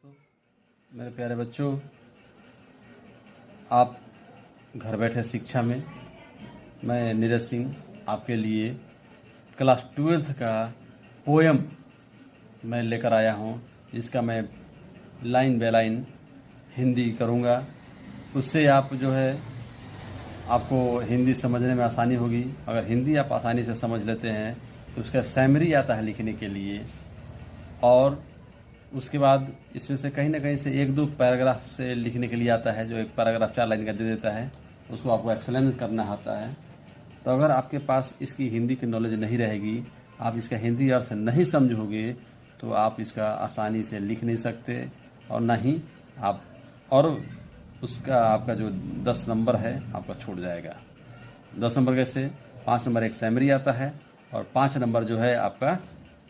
दोस्तों, मेरे प्यारे बच्चों, आप घर बैठे शिक्षा में मैं नीरज सिंह आपके लिए क्लास 12th का पोएम मैं लेकर आया हूँ, जिसका मैं लाइन बाय लाइन हिंदी करूँगा। उससे आप जो है आपको हिंदी समझने में आसानी होगी। अगर हिंदी आप आसानी से समझ लेते हैं तो उसका समरी आता है लिखने के लिए, और उसके बाद इसमें से कहीं ना कहीं से एक दो पैराग्राफ से लिखने के लिए आता है, जो एक पैराग्राफ 4 लाइन का दे देता है, उसको आपको एक्सप्लेन करना आता है। तो अगर आपके पास इसकी हिंदी की नॉलेज नहीं रहेगी, आप इसका हिंदी अर्थ नहीं समझोगे, तो आप इसका आसानी से लिख नहीं सकते और ना ही आप, और उसका आपका जो 10 नंबर है आपका छूट जाएगा। 10 नंबर कैसे? 5 नंबर एक समरी आता है और 5 नंबर जो है आपका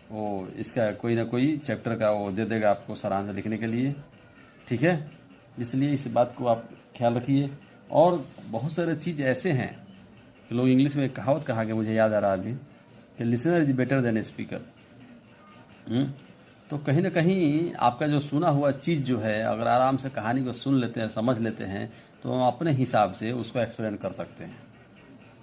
वो इसका कोई ना कोई चैप्टर का वो दे देगा आपको सारांश लिखने के लिए। ठीक है, इसलिए इस बात को आप ख्याल रखिए। और बहुत सारे चीज़ ऐसे हैं कि लोग इंग्लिश में कहावत कहा कि मुझे याद आ रहा अभी कि listener is better than speaker. तो कहीं ना कहीं आपका जो सुना हुआ चीज़ जो है, अगर आराम से कहानी को सुन लेते हैं, समझ लेते हैं, तो हम अपने हिसाब से उसको एक्सप्लेन कर सकते हैं।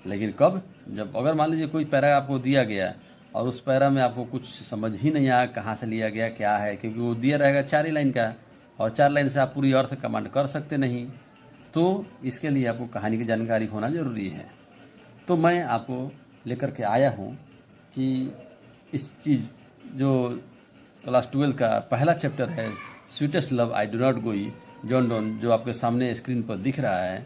लेकिन कब? जब अगर मान लीजिए कोई पैरा आपको दिया गया और उस पैरा में आपको कुछ समझ ही नहीं आया कहाँ से लिया गया, क्या है, क्योंकि वो दिया रहेगा 4 ही लाइन का और 4 लाइन से आप पूरी अर्थ कमांड कर सकते नहीं। तो इसके लिए आपको कहानी की जानकारी होना ज़रूरी है। तो मैं आपको लेकर के आया हूँ कि इस चीज़ जो क्लास 12 का पहला चैप्टर है, sweetest love I do not गोई, जॉन डोन, जो आपके सामने स्क्रीन पर दिख रहा है,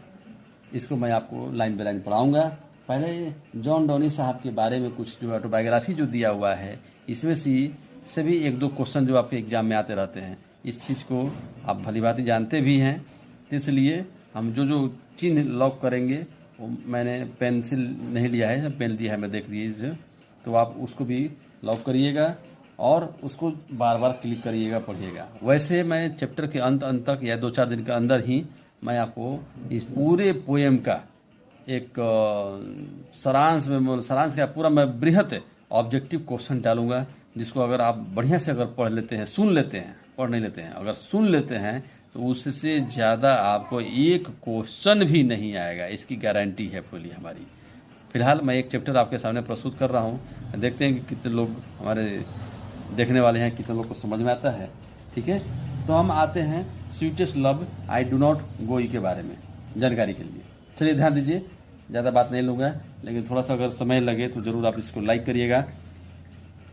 इसको मैं आपको लाइन बाय लाइन पढ़ाऊँगा। पहले जॉन डोनी साहब के बारे में कुछ जो ऑटोबायोग्राफी जो दिया हुआ है, इसमें से भी एक दो क्वेश्चन जो आपके एग्जाम में आते रहते हैं, इस चीज़ को आप भलीभांति जानते भी हैं। तो इसलिए हम जो जो चिन्ह लॉक करेंगे, वो मैंने पेंसिल नहीं लिया है, पेन लिया है, मैं देख लीजिए, तो आप उसको भी लॉक करिएगा और उसको बार बार क्लिक करिएगा, पढ़िएगा। वैसे मैं चैप्टर के अंत तक या 2-4 दिन के अंदर ही मैं आपको इस पूरे पोएम का एक सारांश का पूरा मैं बृहत ऑब्जेक्टिव क्वेश्चन डालूंगा, जिसको अगर आप बढ़िया से अगर पढ़ लेते हैं, सुन लेते हैं, पढ़ नहीं लेते हैं, अगर सुन लेते हैं, तो उससे ज़्यादा आपको एक क्वेश्चन भी नहीं आएगा, इसकी गारंटी है फुली हमारी। फिलहाल मैं एक चैप्टर आपके सामने प्रस्तुत कर रहा हूँ, देखते हैं कि कितने लोग हमारे देखने वाले हैं, कितने लोग को समझ में आता है। ठीक है, तो हम आते हैं sweetest love I do not गोई के बारे में जानकारी के लिए। चलिए ध्यान दीजिए, ज़्यादा बात नहीं लूँगा, लेकिन थोड़ा सा अगर समय लगे तो ज़रूर आप इसको लाइक करिएगा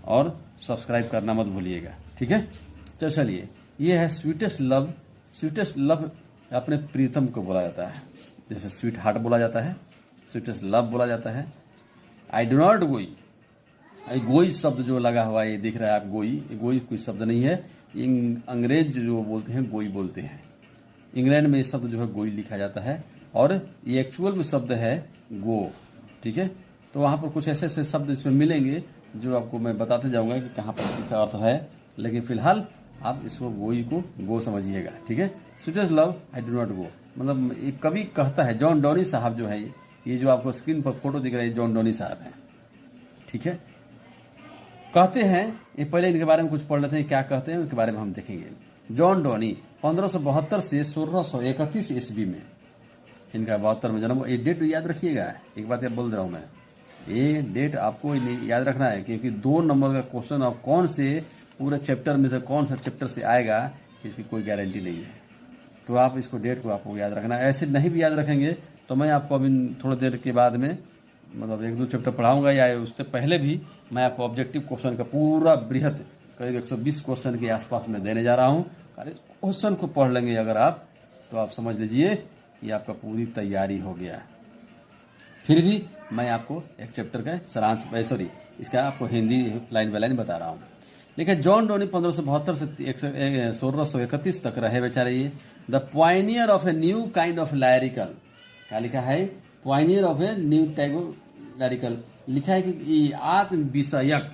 और सब्सक्राइब करना मत भूलिएगा। ठीक है, तो चलिए, ये है स्वीटेस्ट लव। स्वीटेस्ट लव अपने प्रीतम को बोला जाता है, जैसे स्वीट हार्ट बोला जाता है, स्वीटेस्ट लव बोला जाता है। आई डू नॉट गोई, गोई शब्द जो लगा हुआ है, ये दिख रहा है आप, गोई कोई शब्द नहीं है, अंग्रेज जो बोलते हैं गोई बोलते हैं। इंग्लैंड में ये शब्द जो है गोई लिखा जाता है और ये एक्चुअल में शब्द है गो। ठीक है, तो वहाँ पर कुछ ऐसे ऐसे शब्द इसमें मिलेंगे जो आपको मैं बताते जाऊँगा कि कहाँ पर इसका अर्थ है, लेकिन फिलहाल आप इसको गोई को गो समझिएगा। ठीक है, sweetest love I do not गो, मतलब एक कवि कहता है, जॉन डोनी साहब जो है, ये जो आपको स्क्रीन पर फोटो दिख रहा है, जॉन डोनी साहब हैं। ठीक है, कहते हैं, ये पहले इनके बारे में कुछ पढ़ लेते हैं, क्या कहते हैं उनके बारे में हम देखेंगे। जॉन डोनी 1572 से 1631 ईस्वी में, इनका 72 में जन्म। ये डेट याद रखिएगा, एक बात बोल रहा हूँ मैं, ये डेट आपको याद रखना है, क्योंकि 2 नंबर का क्वेश्चन और कौन से पूरे चैप्टर में से कौन सा चैप्टर से आएगा, इसकी कोई गारंटी नहीं है। तो आप इसको डेट को आपको याद रखना है। ऐसे नहीं भी याद रखेंगे तो मैं आपको अभी थोड़ी देर के बाद में, मतलब 1-2 चैप्टर पढ़ाऊंगा, या उससे पहले भी मैं आपको ऑब्जेक्टिव क्वेश्चन का पूरा बृहद करीब 120 क्वेश्चन के आसपास में देने जा रहा हूँ। क्वेश्चन को पढ़ लेंगे अगर आप, तो आप समझ लीजिए कि आपका पूरी तैयारी हो गया। फिर भी मैं आपको एक चैप्टर का सारांश, इसका आपको हिंदी लाइन बाय लाइन बता रहा हूँ। देखिए, जॉन डोनी 1572 से 1631 तक रहे बेचारे। ये the pioneer of a new kind of lyrical, क्या लिखा है? Pioneer of a new type of lyrical, लिखा है कि आत्म विषयक,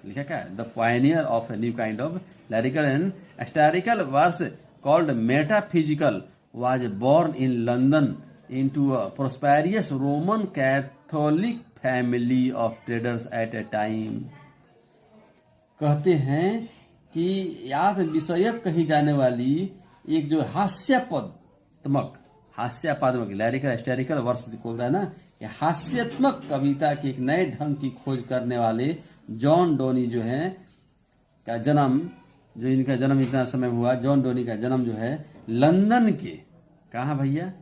लिखा क्या है? The pioneer of a new kind of lyrical and historical verse called metaphysical was born in London into a prosperous Roman Catholic family of traders at a time। कहते हैं कि याद विषयक कही जाने वाली एक जो हास्यात्मक लैरिकल हिस्टोरिकल वर्स बोल रहा है ना, ये हास्यात्मक कविता के एक नए ढंग की खोज करने वाले जॉन डोनी जो है का जन्म, जो इनका जन्म इतना समय हुआ, जॉन डोनी का जन्म जो है लंदन के, कहाँ भैया,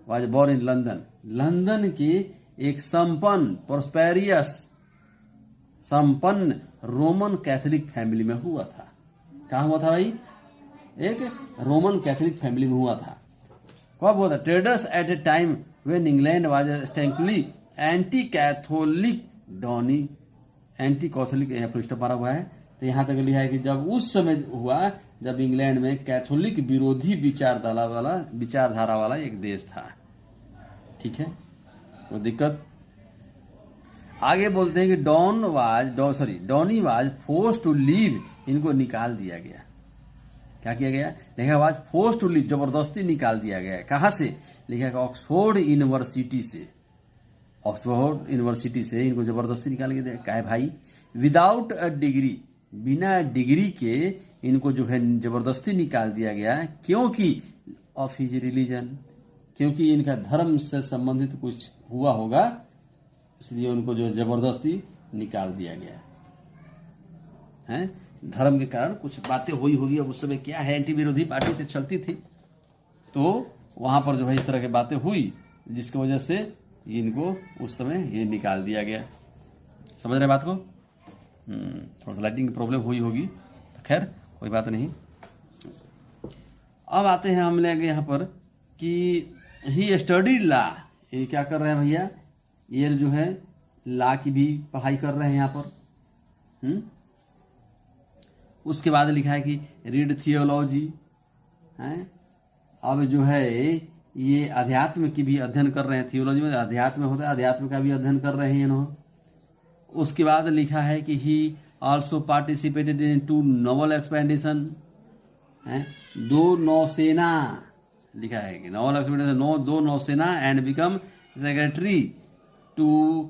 was born in London, London के एक संपन्न रोमन कैथोलिक फैमिली में हुआ था। कहाँ हुआ था भाई? एक रोमन कैथोलिक फैमिली में हुआ था। कब हुआ था? Traders at a time when England was strongly anti Catholic Donne, anti Catholic यहाँ पर स्टॉप मारा हुआ है, तो यहाँ तक लिखा है कि जब उस समय हुआ जब इंग्लैंड में कैथोलिक विरोधी विचारधारा वाला एक देश था। ठीक है, तो दिक्कत आगे बोलते हैं कि Donne was force to leave, इनको निकाल दिया गया। क्या किया गया? लिखा वाज फोर्स टू लीव, जबरदस्ती निकाल दिया गया। कहाँ से? लिखा ऑक्सफोर्ड यूनिवर्सिटी से इनको जबरदस्ती निकाल के दिया। क्या है भाई? विदाउट अ डिग्री, बिना डिग्री के इनको जो है जबरदस्ती निकाल दिया गया, क्योंकि ऑफ हिज रिलीजन, क्योंकि इनका धर्म से संबंधित कुछ हुआ होगा, इसलिए उनको जो जबरदस्ती निकाल दिया गया है। धर्म के कारण कुछ बातें हुई होगी, अब उस समय क्या है, एंटी विरोधी पार्टी तो चलती थी, तो वहां पर जो है इस तरह की बातें हुई, जिसकी वजह से इनको उस समय ये निकाल दिया गया। समझ रहे बात को? थोड़ा सा लाइटिंग की प्रॉब्लम हुई होगी, तो खैर कोई बात नहीं। अब आते हैं हम लेंगे यहाँ पर कि ही स्टडीड लॉ, ये क्या कर रहे हैं भैया? ये जो है लॉ की भी पढ़ाई कर रहे हैं यहाँ पर। उसके बाद लिखा है कि रीड थियोलॉजी है। अब जो है ये अध्यात्म की भी अध्ययन कर रहे हैं, थियोलॉजी में अध्यात्म होता है, अध्यात्म का भी अध्ययन कर रहे हैं इन्होंने। उसके बाद लिखा है कि he also participated in 2 novel expedition है, 2 नौसेना लिखा है कि नोवल एक्सपेडिशन 2 नौसेना and become secretary to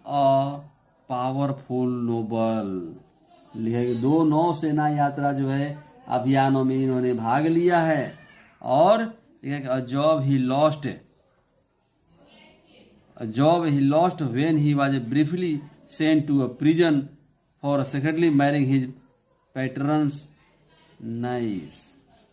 a powerful noble, लिखा है कि 2 नौसेना यात्रा जो है अभियानों में इन्होंने भाग लिया है। और लिखा है कि a job he lost when he was briefly sent to a prison for secretly marrying his patrons niece।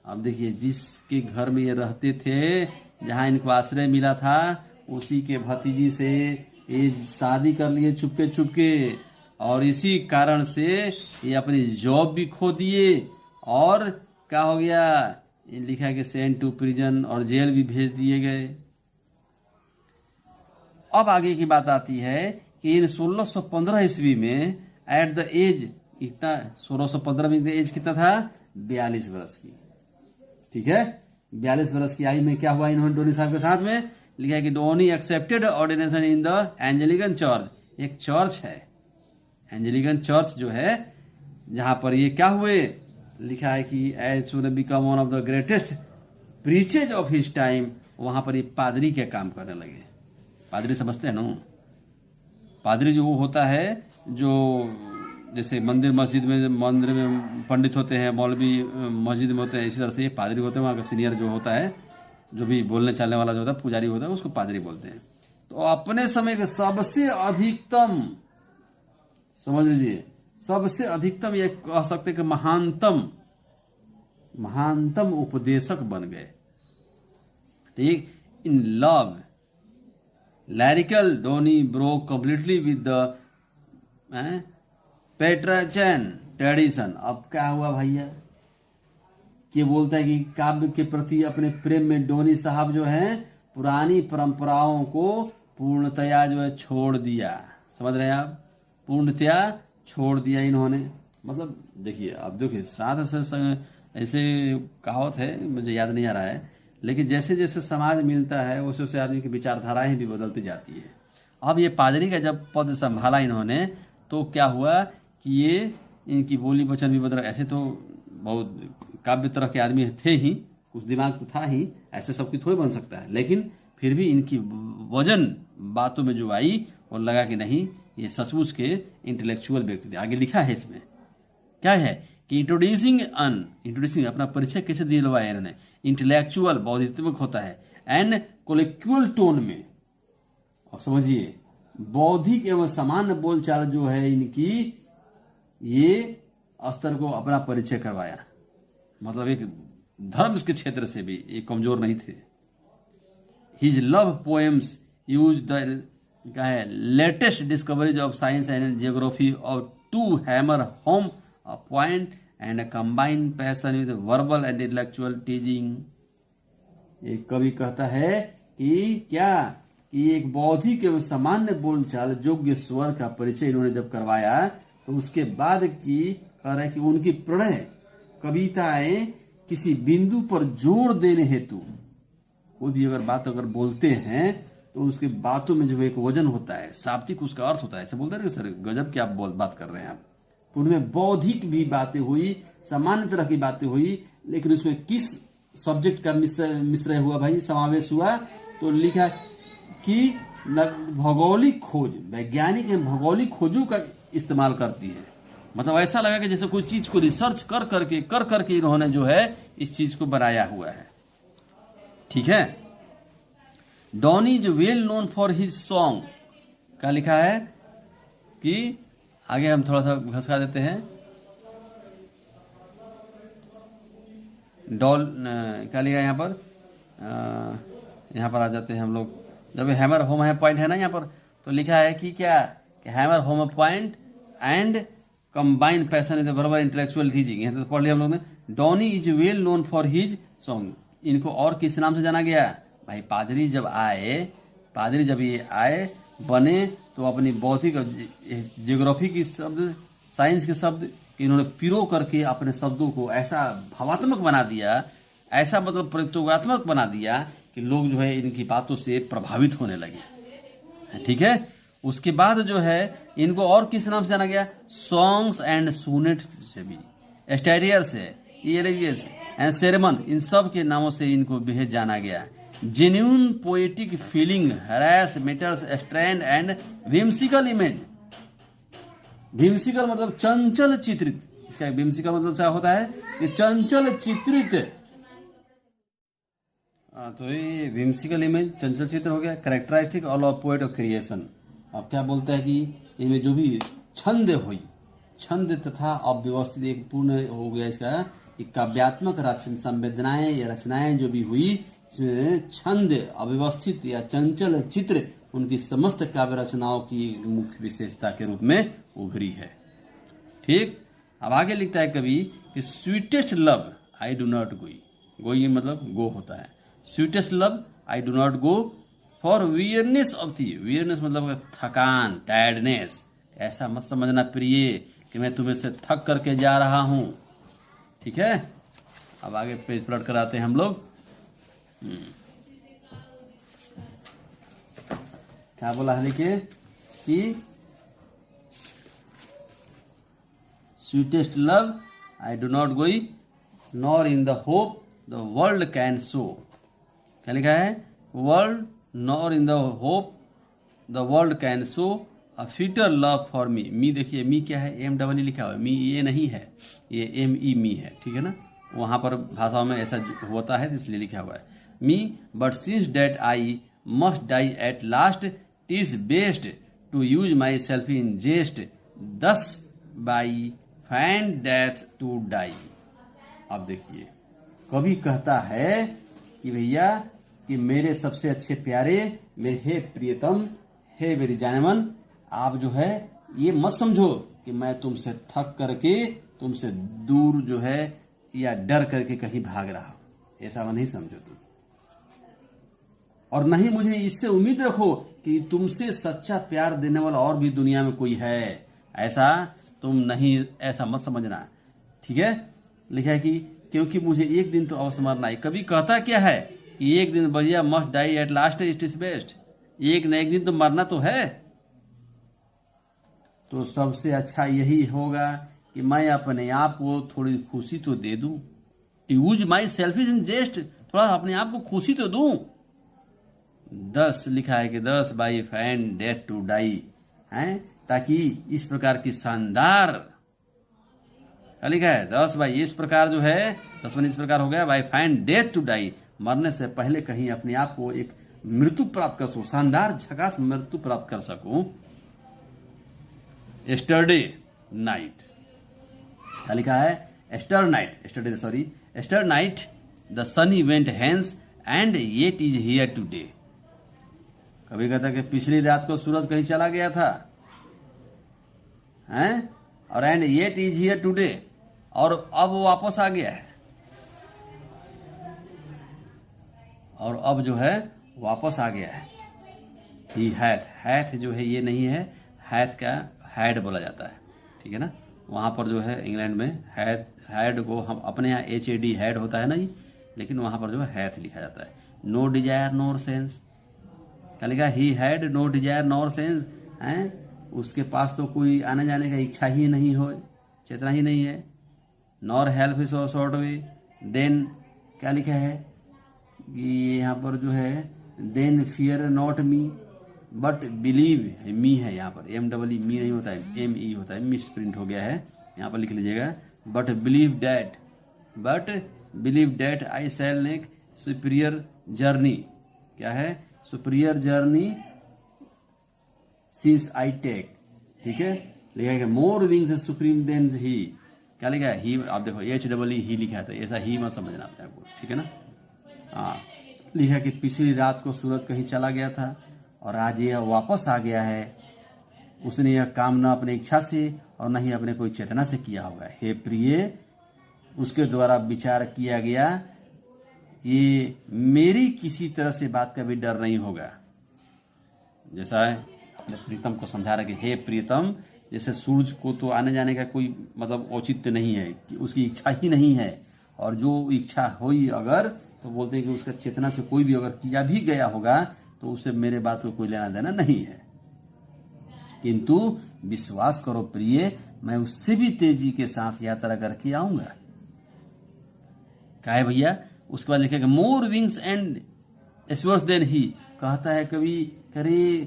अब देखिए, जिसके घर में ये रहते थे, जहाँ इनको आश्रय मिला था, उसी के भतीजी से ये शादी कर लिए चुपके, और इसी कारण से ये अपनी जॉब भी खो दिए, और क्या हो गया, लिखा है कि सेंट टू प्रिजन, और जेल भी भेज दिए गए। अब आगे की बात आती है कि इन 1615 ईस्वी में एट द एज, इतना 1615 में एज कितना था? 42 वर्ष की। ठीक है, 42 वर्ष की आयु में क्या हुआ इन्होंने डोनी साहब के साथ में? लिखा है कि Donne accepted ordination in the Anglican church, एक चर्च है एंजेलिकन चर्च जो है, जहां पर ये क्या हुए, लिखा है कि as soon become one of the greatest preachers of his time, वहां पर ये पादरी के काम करने लगे। पादरी समझते हैं ना? पादरी जो वो होता है जो जैसे मंदिर में पंडित होते हैं, मौलवी मस्जिद में होते हैं, इसी तरह से ये पादरी होते हैं। वहाँ का सीनियर जो होता है, जो भी बोलने चालने वाला जो होता है, पुजारी होता है, उसको पादरी बोलते हैं। तो अपने समय के सबसे अधिकतम, समझ लीजिए, सबसे अधिकतम ये कह सकते कि महानतम उपदेशक बन गए। ठीक, in love lyrical Donne broke completely with the Petrarchan tradition. अब क्या हुआ भैया, कि बोलता है कि काव्य के प्रति अपने प्रेम में डोनी साहब जो हैं पुरानी परंपराओं को पूर्णतया जो है छोड़ दिया। समझ रहे हैं आप? पूर्णतया छोड़ दिया इन्होंने। मतलब देखिए, अब देखिए साथ ऐसे कहावत है, मुझे याद नहीं आ रहा है, लेकिन जैसे जैसे समाज मिलता है वैसे वैसे आदमी की विचारधाराएं भी बदलती जाती है। अब ये पादरी का जब पद संभाला इन्होंने, तो क्या हुआ कि ये इनकी बोली वचन भी बदल। ऐसे तो बहुत काव्य तरह के आदमी थे ही, कुछ दिमाग तो था ही, ऐसे सबकी थोड़ी बन सकता है, लेकिन फिर भी इनकी वजन बातों में जो आई, और लगा कि नहीं, ये सचमुच के इंटेलेक्चुअल व्यक्ति थे। आगे लिखा है इसमें क्या है कि इंट्रोड्यूसिंग अपना परिचय कैसे दिलवाया इन्होंने, इंटेलेक्चुअल बौद्धित्मक होता है, एंड कोलिक्युअल टोन में। अब समझिए, बौद्धिक एवं सामान्य बोलचाल जो है इनकी, ये स्तर को अपना परिचय करवाया। मतलब एक धर्म के क्षेत्र से भी ये कमजोर नहीं थे। His love poems use the latest discoveries of science and geography or to hammer home a point and combine passion with verbal and intellectual teasing. एक कवि कहता है कि क्या कि एक बौद्धिक एवं सामान्य बोलचाल योग्य स्वर का परिचय इन्होंने जब करवाया, तो उसके बाद की कह रहा है कि उनकी प्रणय कविताएं किसी बिंदु पर जोर देने हेतु, कोई भी अगर बोलते हैं तो उसके बातों में जो एक वजन होता है, शाब्दिक उसका अर्थ होता है। ऐसे बोलते हैं सर, गजब की आप बात कर रहे हैं आप। तो उनमें बौद्धिक भी बातें हुई, सामान्य तरह की बातें हुई, लेकिन उसमें किस सब्जेक्ट का मिश्रण हुआ भाई, समावेश हुआ। तो लिखा कि भौगोलिक खोज, वैज्ञानिक एवं भौगोलिक खोजों का इस्तेमाल करती है। मतलब ऐसा लगा कि जैसे कोई चीज को रिसर्च कर करके इन्होंने जो है इस चीज को बनाया हुआ है। ठीक है। Donny is well known for his song, क्या लिखा है कि आगे हम थोड़ा सा घसका देते हैं। क्या लिखा है यहाँ पर आ जाते हैं हम लोग। जब हैमर होम है पॉइंट है ना यहाँ पर, तो लिखा है कि क्या, hammer home point and combine passion is verbal intellectual teaching. यहाँ तो पढ़ लिया हम लोग ने। Donny is well known for his song, इनको और किस नाम से जाना गया भाई? पादरी जब ये आए बने, तो अपनी बौद्धिक जियोग्राफी की शब्द, साइंस के शब्द इन्होंने पिरो करके अपने शब्दों को ऐसा भावात्मक बना दिया, ऐसा मतलब प्रयोगात्मक बना दिया कि लोग जो है इनकी बातों से प्रभावित होने लगे। ठीक है। उसके बाद जो है इनको और किस नाम से जाना गया? सॉन्ग्स एंड सोनेट से भी, एस्टेरियर से, इलेजियस एंड सेरेमन, इन सब के नामों से इनको भी जाना गया। Genuine poetic feeling, harass matters, strand and whimsical image. Whimsical मतलब चंचल चित्रित, इसका विम्सिकल मतलब क्या होता है कि चंचल चित्रित। तो ये विम्सिकल इमेज, चंचल चित्र हो गया। Characteristic of poet of creation, अब क्या बोलता है कि इनमें जो भी छंद तथा अव्यवस्थित एक पूर्ण हो गया इसका काव्यात्मक संवेदनाएं या रचनाएं जो भी हुई, इसमें छंद, अव्यवस्थित या चंचल चित्र उनकी समस्त काव्य रचनाओं की मुख्य विशेषता के रूप में उभरी है। ठीक। अब आगे लिखता है कवि कि sweetest love I do not go मतलब गो होता है। Sweetest love I do not go for weariness of thee, weariness मतलब थकान, टायर्डनेस। ऐसा मत समझना प्रिय कि मैं तुम्हें से थक करके जा रहा हूं। ठीक है। अब आगे पेज पलट कर आते हैं हम लोग। क्या बोला है लिखे कि sweetest love I do not go nor in the hope the world can show. क्या लिखा है? World nor in the hope the world can show a fitter love for me. Me देखिए, मी क्या है? एम डबल ई लिखा हुआ है। मी ये नहीं है, ये एम ई मी है। ठीक है ना, वहाँ पर भाषाओं में ऐसा होता है इसलिए लिखा हुआ है मी। But since date I must die at last, टिज best to use my self in जेस्ट, दस by find death to die. अब देखिए, कवि कहता है कि भैया कि मेरे सबसे अच्छे प्यारे, मेरे हे प्रियतम, हे मेरी जानमन, आप जो है ये मत समझो कि मैं तुमसे थक करके, तुमसे दूर जो है या डर करके कहीं भाग रहा हूं। ऐसा वो नहीं समझो तुम, और नहीं मुझे इससे उम्मीद रखो कि तुमसे सच्चा प्यार देने वाला और भी दुनिया में कोई है। ऐसा तुम नहीं, ऐसा मत समझना। ठीक है। लिखा है कि क्योंकि मुझे एक दिन तो अवश्य मरना है। कभी कहता क्या है कि एक दिन भैया must die at last, it is best, एक न एक दिन तो मरना तो है। तो सबसे अच्छा यही होगा कि मैं अपने आप को थोड़ी खुशी तो दे दूं। यूज माई सेल्फिश इन जेस्ट, थोड़ा अपने आप को खुशी तो दूं। 10 लिखा है कि 10 by find death to die है, ताकि इस प्रकार की शानदार क्या लिखा है, दस भाई इस प्रकार जो है, 10 इस प्रकार हो गया, by find death to die, मरने से पहले कहीं अपने आप को एक मृत्यु प्राप्त कर सकूं, शानदार झकास मृत्यु प्राप्त कर सकूं। एस्टरडे नाइट, क्या लिखा है, yesternight the sun went hence and yet is here today. कभी कहता है कि पिछली रात को सूरज कहीं चला गया था, हैं, और and yet is here today, और अब वो वापस आ गया है, और अब जो है वापस आ गया है। ही हैथ जो है ये नहीं है, हैथ का हैड बोला जाता है, ठीक है ना। वहाँ पर जो है इंग्लैंड में हैड को हम अपने यहाँ HAD हैड होता है ना जी, लेकिन वहाँ पर जो है हैथ लिखा जाता है। नो डिजायर नोर सेंस, क्या लिखा, he had no desire nor sense, हैं, उसके पास तो कोई आने जाने का इच्छा ही नहीं हो, चेतना ही नहीं है। Nor help is short way, then क्या लिखा है कि यहाँ पर जो है, then fear not me but believe me है, यहाँ पर MEE मी नहीं होता है, ME होता है, मिस प्रिंट हो गया है, यहाँ पर लिख लीजिएगा। But believe that I shall make superior journey, क्या है, superior journey since I take, ठीक है, लिखा है more wings supreme than he, क्या लिखा है, ही, आप देखो HEE ही लिखा था, ऐसा ही मत समझना अपने आपको, ठीक है ना। हाँ, लिखा कि पिछली रात को सूरज कहीं चला गया था और आज यह वापस आ गया है। उसने यह काम न अपनी इच्छा से और न ही अपने कोई चेतना से किया होगा। हे प्रिय, उसके द्वारा विचार किया गया, ये मेरी किसी तरह से बात का भी डर नहीं होगा। जैसा है अपने प्रीतम को समझा रहा कि हे प्रीतम, जैसे सूरज को तो आने जाने का कोई मतलब औचित्य नहीं है, कि उसकी इच्छा ही नहीं है, और जो इच्छा हुई अगर, तो बोलते हैं कि उसका चेतना से कोई भी अगर किया भी गया होगा तो उससे मेरे बात को कोई लेना देना नहीं है। किंतु विश्वास करो प्रिय, मैं उससे भी तेजी के साथ यात्रा करके आऊंगा। क्या है भैया, उसके बाद लिखेगा more wings and sports than he, कहता है कभी, करे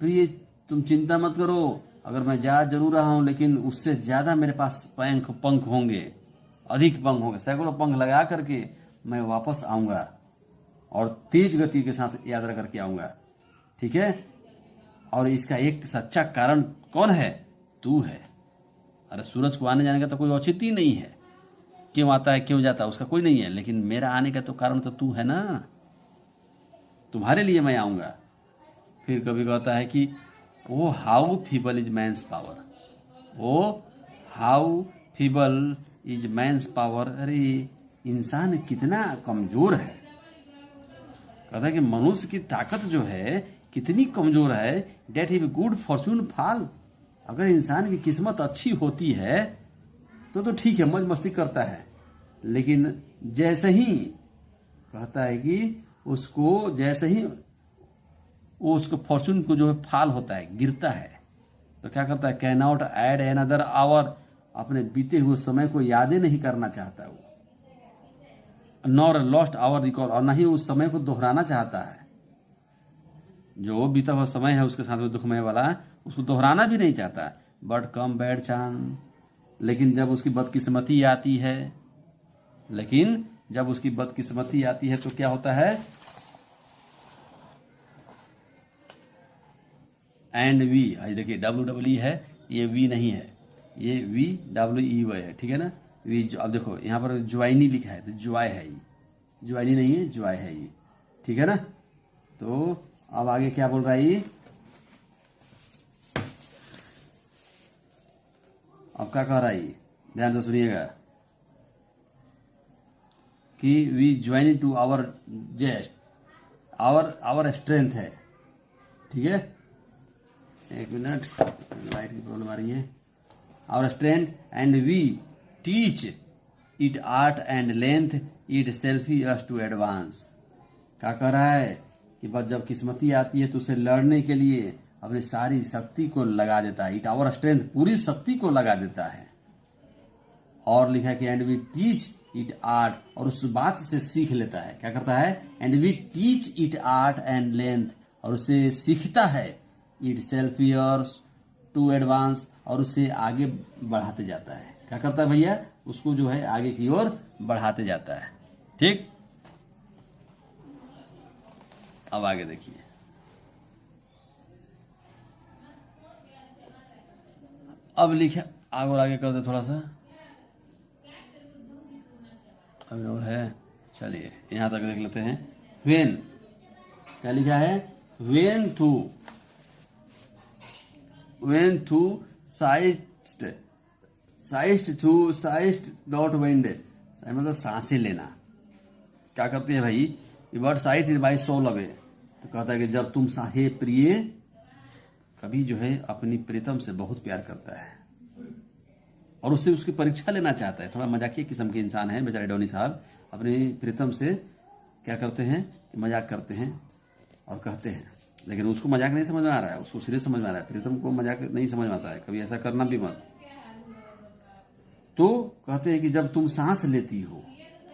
प्रिय तुम चिंता मत करो, अगर मैं जा जरूर रहा हूं लेकिन उससे ज्यादा मेरे पास पंख होंगे, अधिक पंख होंगे, सैकड़ों पंख लगा करके मैं वापस आऊंगा और तेज गति के साथ यात्रा करके आऊंगा, ठीक है। और इसका एक सच्चा कारण कौन है, तू है। अरे सूरज को आने जाने का तो कोई औचित्य नहीं है, क्यों आता है क्यों जाता है उसका कोई नहीं है, लेकिन मेरा आने का तो कारण तो तू है ना, तुम्हारे लिए मैं आऊंगा। फिर कभी कहता है कि O how feeble is man's power, O how feeble is man's power, अरे इंसान कितना कमजोर है। कहता है कि मनुष्य की ताकत जो है कितनी कमजोर है। डेट ही गुड फॉर्चून फॉल, अगर इंसान की किस्मत अच्छी होती है तो ठीक है, मौज मस्ती करता है, लेकिन जैसे ही कहता है कि उसको जैसे ही वो उसको फॉर्चून को जो है फॉल होता है, गिरता है, तो क्या करता है, can not add another our, अपने बीते हुए समय को यादें नहीं करना चाहता वो, नॉर लॉस्ट आवर रिकॉल, और नहीं उस समय को दोहराना चाहता है। जो बीता हुआ समय है उसके साथ में दुखमय वाला, उसको दोहराना भी नहीं चाहता। बट कम बैड चांस, लेकिन जब उसकी बदकिस्मती आती है, तो क्या होता है, एंड वी, देखिए WEE है, ये वी नहीं है, ये VWE है, ठीक है ना। वी, अब देखो यहाँ पर ज्वाइनी लिखा है, तो ज्वाय है ये, ज्वाइनी नहीं है, ज्वाय है ये, ठीक है ना। तो अब आगे क्या बोल रहा है ये, अब क्या कह रहा है ये, ध्यान से सुनिएगा कि we join to our jest, our strength है, ठीक है। एक मिनट, लाइट की प्रॉब्लम आ रही है। Our strength and we teach it art and length itself us to advance. क्या कह रहा है कि बस जब किस्मती आती है तो उसे लड़ने के लिए अपनी सारी शक्ति को लगा देता है। इट आवर स्ट्रेंथ, पूरी शक्ति को लगा देता है। और लिखा है कि and we teach it art, और उस बात से सीख लेता है। क्या करता है, and we teach it art and length, और उसे सीखता है। Itself yours to advance, और उसे आगे बढ़ाते जाता है। क्या करता है भैया, उसको जो है आगे की ओर बढ़ाते जाता है। ठीक, अब आगे देखिए, अब लिखे आगे और आगे कर दे थोड़ा सा, अभी और है, चलिए यहाँ तक देख लेते हैं। वेन, क्या लिखा है, वेन थू साइस्ट थू साइस्ट डॉट वेंड, मतलब सांसें लेना। क्या करते हैं भाई, word sight is by soul away, तो कहता है कि जब तुम हे प्रिय, कभी जो है अपनी प्रीतम से बहुत प्यार करता है और उससे उसकी परीक्षा लेना चाहता है। थोड़ा मजाकिया किस्म के इंसान है बेचारे डोनी साहब, अपनी प्रीतम से क्या करते हैं, मजाक करते हैं और कहते हैं, लेकिन उसको मजाक नहीं समझ में आ रहा है, उसको सीरियस समझ में आ रहा है, प्रीतम को मजाक नहीं समझ में आता है। कभी ऐसा करना भी मत। तो कहते हैं कि जब तुम सांस लेती हो,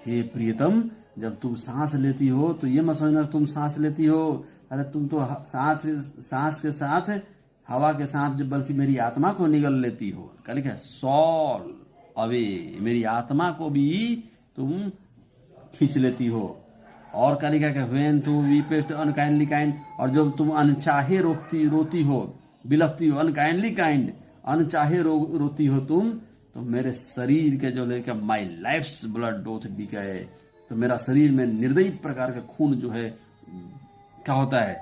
हे प्रियतम, जब तुम सांस लेती हो तो ये मत समझना तुम सांस लेती हो, अरे तुम तो सांस के साथ हवा के साथ, जब बल्कि मेरी आत्मा को निगल लेती हो। क्या लिखा है, सॉल अवे, मेरी आत्मा को भी तुम खींच लेती हो। और क्या लिखा है, व्हेन टू वीपेस्ट अनकाइंडली काइंड, और जब तुम अनचाहे रोती हो, बिलखती हो, अनकाइंडली काइंड, अनचाहे रोती हो तुम, तो मेरे शरीर के जो लेकर माई लाइफ्स ब्लड डोथ बिकाए, तो मेरा शरीर में निर्दयी प्रकार का खून जो है क्या होता है,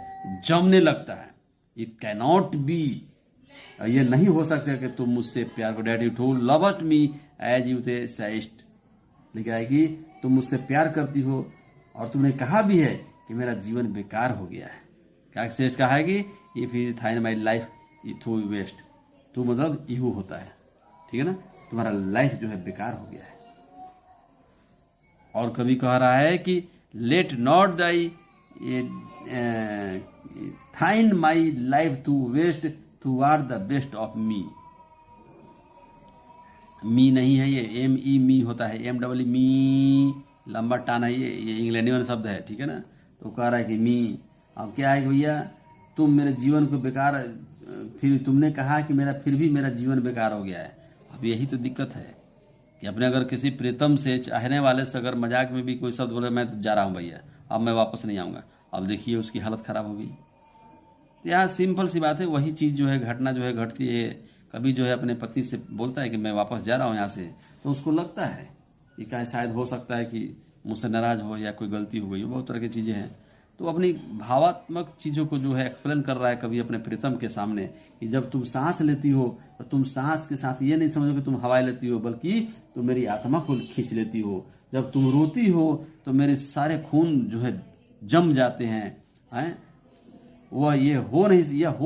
जमने लगता है। इट कैनॉट बी, ये नहीं हो सकता कि तुम मुझसे प्यार करो। That you told loved me as you they sayest, लिखा है कि तुम मुझसे प्यार करती हो और तुमने कहा भी है कि मेरा जीवन बेकार हो गया है। क्या सेस्ट कहा है कि if you find my life through waste, तू मतलब यू होता है, ठीक है ना, तुम्हारा लाइफ जो है बेकार हो गया है। और कभी कह रहा है कि let not thy find my life to waste to are the best of me. Me नहीं है ये, एम ई मी होता है, एम डबल मी लंबा टान है, ये इंग्लैंडियन शब्द है, ठीक है ना। तो कह रहा है कि मी, अब क्या है कि भैया तुम मेरे जीवन को बेकार, फिर तुमने कहा कि मेरा फिर भी मेरा जीवन बेकार हो गया है। अब यही तो दिक्कत है कि अपने अगर किसी प्रीतम से, चाहने वाले से अगर मजाक में भी कोई शब्द बोले मैं तो जा रहा हूँ भैया, अब मैं वापस नहीं आऊँगा, अब देखिए उसकी हालत ख़राब हो गई। यहाँ सिंपल सी बात है, वही चीज़ जो है घटना जो है घटती है। कभी जो है अपने पति से बोलता है कि मैं वापस जा रहा हूँ यहाँ से, तो उसको लगता है कि क्या शायद हो सकता है कि मुझसे नाराज़ हो या कोई गलती हो गई हो, बहुत तरह की चीज़ें हैं। तो अपनी भावात्मक चीज़ों को जो है एक्सप्लेन कर रहा है कभी अपने प्रीतम के सामने कि जब तुम सांस लेती हो तो तुम सांस के साथ ये नहीं समझो कि तुम हवाएं लेती हो, बल्कि तुम मेरी आत्मा को खींच लेती हो। जब तुम रोती हो तो मेरे सारे खून जो है जम जाते हैं। ये हो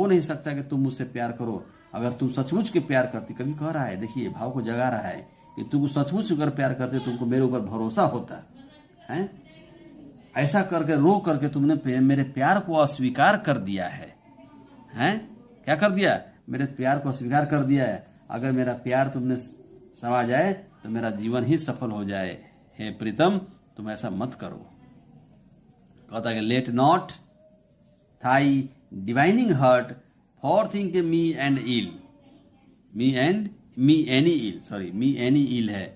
नहीं सकता कि तुम मुझसे प्यार करो। अगर तुम सचमुच के प्यार करती, कभी कह रहा है, देखिए भाव को जगा रहा है कि तुम सचमुच अगर प्यार करते तुमको मेरे ऊपर भरोसा होता है। ऐसा करके रो करके तुमने मेरे प्यार को अस्वीकार कर दिया है। क्या कर दिया, मेरे प्यार को अस्वीकार कर दिया है। अगर मेरा प्यार तुमने समा जाए तो मेरा जीवन ही सफल हो जाए। हे प्रीतम, तुम ऐसा मत करो। कहता है कि let not thy divining heart for think me and ill, me any ill है।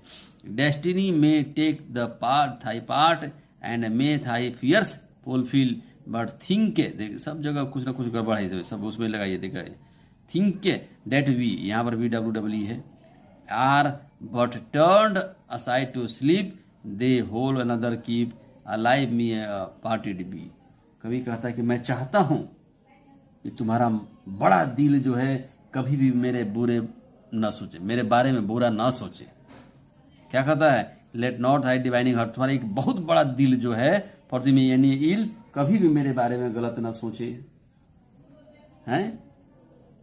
डेस्टिनी में take the part thy part and may thy fears fulfil, but think, सब जगह कुछ ना कुछ गड़बड़ है, सब उसमें लगाइए, देखा है। थिंक डेट वी, यहाँ पर भी WWE है, are but turned aside to sleep, they whole another keep alive me parted be. कभी कहता है कि मैं चाहता हूँ कि तुम्हारा बड़ा दिल जो है कभी भी मेरे बुरे न सोचे, मेरे बारे में बुरा ना सोचे। क्या कहता है, let not high divining heart, तुम्हारा एक बहुत बड़ा दिल जो है फॉर द मी एनी इल, कभी भी मेरे बारे में गलत ना सोचे।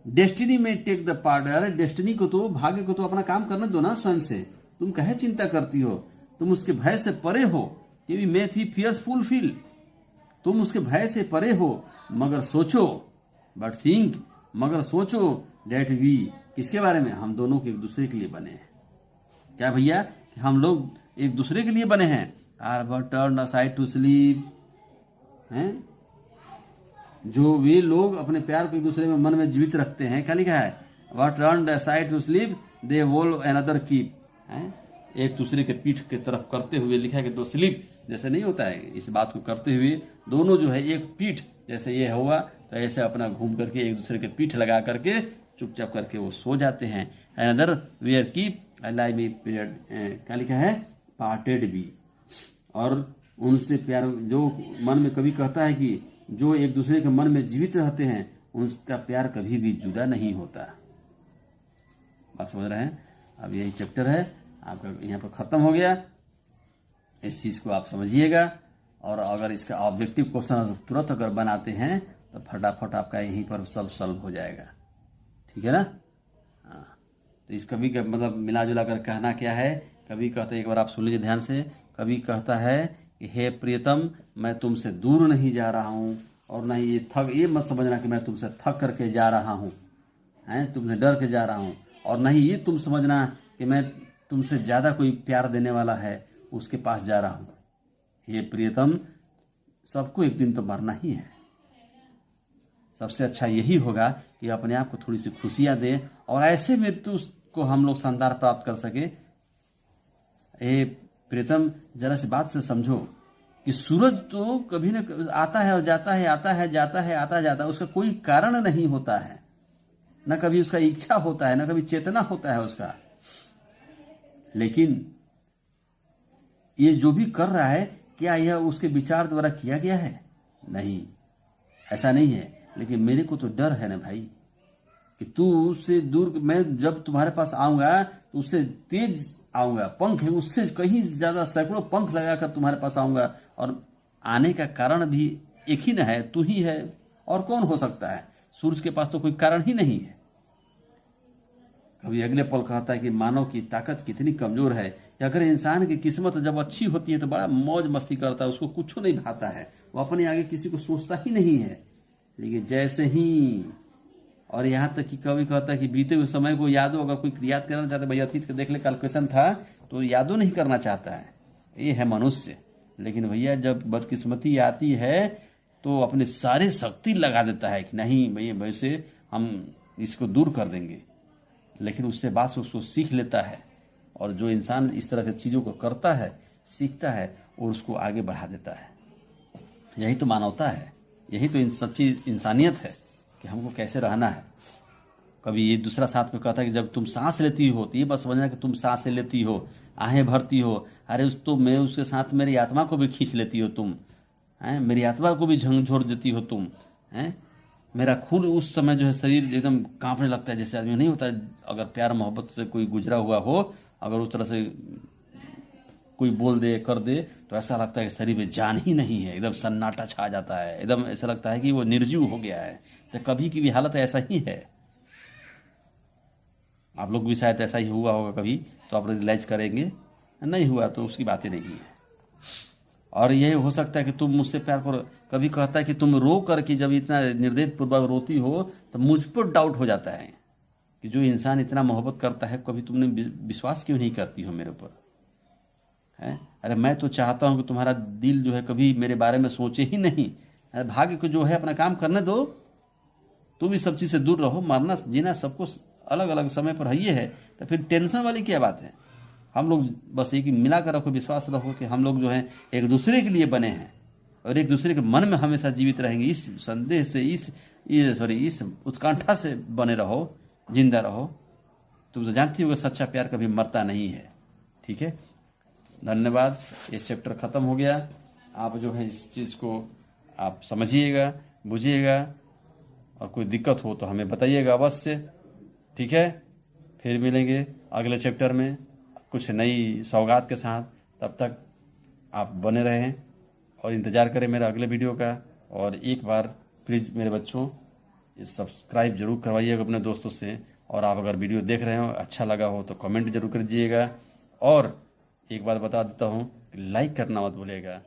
डेस्टिनी में टेक द पार्ट, अरे डेस्टिनी को तो, भाग्य को तो अपना काम करने दो ना स्वयं से। तुम कहे चिंता करती हो, तुम उसके भय से परे हो। कि भी मैं थी फियर्स फुलफिल, तुम उसके भय से परे हो, मगर सोचो, बट थिंक, मगर सोचो, डेट वी, किसके बारे में, हम दोनों के एक दूसरे के लिए बने हैं। क्या भैया, हम लोग एक दूसरे के लिए बने हैं। Are but turn aside to sleep, जो वे लोग अपने प्यार को एक दूसरे में मन में जीवित रखते हैं, क्या लिखा है, but turn aside to sleep they whole another keep, हैं, एक दूसरे के पीठ के तरफ करते हुए लिखा है कि दो स्लिप जैसे नहीं होता है, इस बात को करते हुए दोनों जो है एक पीठ जैसे ये हुआ तो ऐसे अपना घूम करके एक दूसरे के पीठ लगा करके चुपचाप करके वो सो जाते हैं। Another where keep alive be period, क्या लिखा है, पार्टेड बी। और उनसे प्यार जो मन में कभी कहता है कि जो एक दूसरे के मन में जीवित रहते हैं उनका प्यार कभी भी जुदा नहीं होता। बात समझ रहे हैं? अब यही चैप्टर है आपका यहाँ पर ख़त्म हो गया। इस चीज़ को आप समझिएगा और अगर इसका ऑब्जेक्टिव क्वेश्चन तुरंत अगर बनाते हैं तो फटाफट आपका यहीं पर सब सॉल्व हो जाएगा। ठीक है ना? हाँ, तो इस कभी का मतलब मिला जुला कर कहना क्या है, कभी कहते हैं, एक बार आप सुन लीजिए ध्यान से, कभी कहता है कि हे प्रियतम मैं तुमसे दूर नहीं जा रहा हूँ, और ना ये मत समझना कि मैं तुमसे थक करके जा रहा हूँ, हैं, तुमसे डर के जा रहा हूँ, और नहीं ये तुम समझना कि मैं तुमसे ज़्यादा कोई प्यार देने वाला है उसके पास जा रहा हूँ। हे प्रियतम, सबको एक दिन तो मरना ही है। सबसे अच्छा यही होगा कि अपने आप को थोड़ी सी खुशियाँ दें और ऐसे मृत्यु को हम लोग शानदार प्राप्त कर सके। हे प्रियतम, जरा सी बात से समझो कि सूरज तो कभी न आता है और जाता है, आता है जाता है, आता जाता है, उसका कोई कारण नहीं होता है, न कभी उसका इच्छा होता है, न कभी चेतना होता है उसका। लेकिन ये जो भी कर रहा है क्या यह उसके विचार द्वारा किया गया है? नहीं, ऐसा नहीं है। लेकिन मेरे को तो डर है ना भाई कि तू उससे दूर, मैं जब तुम्हारे पास आऊँगा तो उससे तेज आऊँगा, पंख है उससे कहीं ज़्यादा सैकड़ों पंख लगाकर तुम्हारे पास आऊँगा, और आने का कारण भी एक ही ना है, तू ही है, और कौन हो सकता है? सूरज के पास तो कोई कारण ही नहीं है। कभी अगले पल कहता है कि मानव की ताकत कितनी कमज़ोर है, कि अगर इंसान की किस्मत जब अच्छी होती है तो बड़ा मौज मस्ती करता है, उसको कुछ नहीं भाता है, वो अपने आगे किसी को सोचता ही नहीं है। लेकिन जैसे ही, और यहाँ तक कि कभी कहता है कि बीते हुए समय को यादों, अगर कोई याद करना चाहता है, भाई अतीत के देख ले, कल क्वेश्चन था, तो यादों नहीं करना चाहता है, ये है मनुष्य। लेकिन भैया जब बदकिस्मती आती है तो अपने सारे शक्ति लगा देता है कि नहीं भैया वैसे हम इसको दूर कर देंगे। लेकिन उससे बात से उसको सीख लेता है, और जो इंसान इस तरह की चीज़ों को करता है, सीखता है और उसको आगे बढ़ा देता है। यही तो मानवता है, यही तो सच्ची इंसानियत है कि हमको कैसे रहना है। कभी ये दूसरा साथ में कहता है कि जब तुम सांस लेती हो तो ये बस समझना कि तुम सांसें लेती हो, आहें भरती हो, अरे मैं उसके साथ मेरी आत्मा को भी खींच लेती हो तुम, हैं, मेरी आत्मा को भी झंझोर देती हो तुम, हैं, मेरा खून उस समय जो है शरीर एकदम कांपने लगता है, जैसे आदमी नहीं होता है अगर प्यार मोहब्बत से कोई गुजरा हुआ हो, अगर उस तरह से कोई बोल दे कर दे तो ऐसा लगता है कि शरीर में जान ही नहीं है, एकदम सन्नाटा छा जाता है, एकदम ऐसा लगता है कि वो निर्जीव हो गया है। तो कभी की भी हालत ऐसा ही है। आप लोग भी शायद ऐसा ही हुआ होगा कभी, तो आप रियलाइज करेंगे, नहीं हुआ तो उसकी बातें नहीं है। और यह हो सकता है कि तुम मुझसे प्यार करो, कभी कहता है कि तुम रो करके जब इतना निर्दयता पूर्वक रोती हो तो मुझ पर डाउट हो जाता है कि जो इंसान इतना मोहब्बत करता है कभी तुमने विश्वास क्यों नहीं करती हो मेरे ऊपर, है? अरे मैं तो चाहता हूँ कि तुम्हारा दिल जो है कभी मेरे बारे में सोचे ही नहीं। अरे भाग्य को जो है अपना काम करने दो, तुम इस सब चीज़ से दूर रहो, मरना जीना सबको अलग अलग समय पर है ही है, तो फिर टेंशन वाली क्या बात है। हम लोग बस एक मिला कर रखो, विश्वास रखो कि हम लोग जो हैं एक दूसरे के लिए बने हैं और एक दूसरे के मन में हमेशा जीवित रहेंगे। इस संदेह से, इस उत्कंठा से बने रहो, जिंदा रहो। तुम तो जानती हो सच्चा प्यार कभी मरता नहीं है। ठीक है, धन्यवाद। ये चैप्टर ख़त्म हो गया। आप जो है इस चीज़ को आप समझिएगा, बुझिएगा, और कोई दिक्कत हो तो हमें बताइएगा अवश्य। ठीक है, फिर मिलेंगे अगले चैप्टर में कुछ नई सौगात के साथ। तब तक आप बने रहें और इंतज़ार करें मेरा अगले वीडियो का। और एक बार प्लीज़ मेरे बच्चों सब्सक्राइब जरूर करवाइएगा अपने दोस्तों से, और आप अगर वीडियो देख रहे हो अच्छा लगा हो तो कमेंट जरूर कर दीजिएगा। और एक बात बता देता हूँ, लाइक करना मत भूलिएगा।